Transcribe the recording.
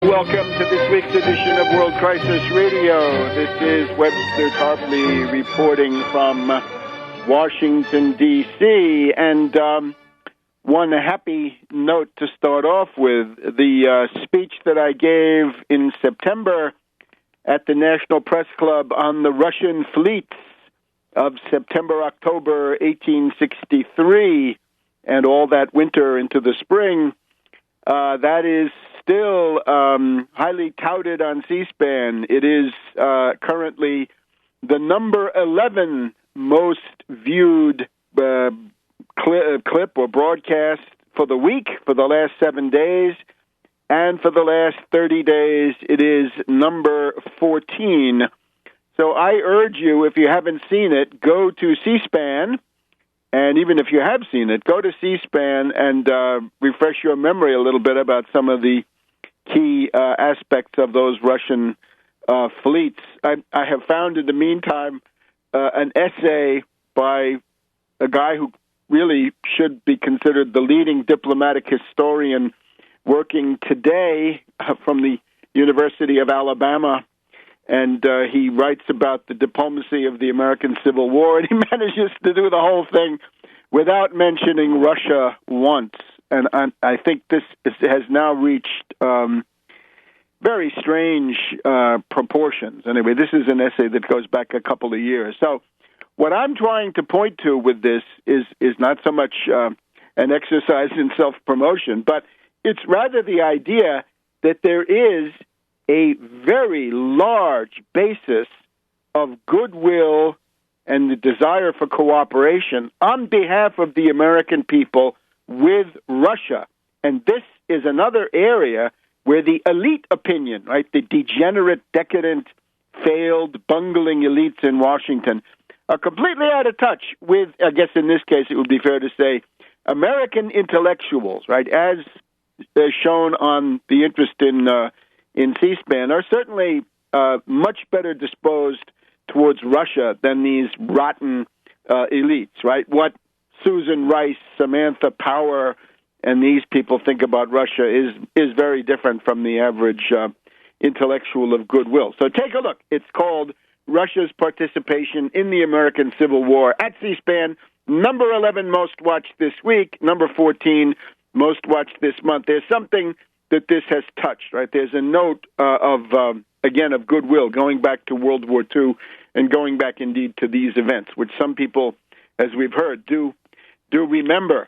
Welcome to this week's edition of World Crisis Radio. This is Webster Tarpley reporting from Washington, D.C. And one happy note to start off with, the speech that I gave in September at the National Press Club on the Russian fleets of September-October 1863 and all that winter into the spring, that is still highly touted on C-SPAN. It is currently the number 11 most viewed clip or broadcast for the week, for the last 7 days, and for the last 30 days, it is number 14. So I urge you, if you haven't seen it, go to C-SPAN, and even if you have seen it, go to C-SPAN and refresh your memory a little bit about some of the key aspects of those Russian fleets. I have found in the meantime an essay by a guy who really should be considered the leading diplomatic historian working today from the University of Alabama, and he writes about the diplomacy of the American Civil War, and he manages to do the whole thing without mentioning Russia once. And I think this has now reached very strange proportions. Anyway, this is an essay that goes back a couple of years. So what I'm trying to point to with this is not so much an exercise in self-promotion, but it's rather the idea that there is a very large basis of goodwill and the desire for cooperation on behalf of the American people with Russia. And this is another area where the elite opinion, right, the degenerate, decadent, failed, bungling elites in Washington are completely out of touch with, I guess in this case it would be fair to say, American intellectuals, right, as shown on the interest in C-SPAN, are certainly much better disposed towards Russia than these rotten elites, right? What Susan Rice, Samantha Power, and these people think about Russia is very different from the average intellectual of goodwill. So take a look. It's called Russia's Participation in the American Civil War at C-SPAN, number 11 most watched this week, number 14 most watched this month. There's something that this has touched, right? There's a note of goodwill going back to World War II and going back indeed to these events, which some people, as we've heard, do remember.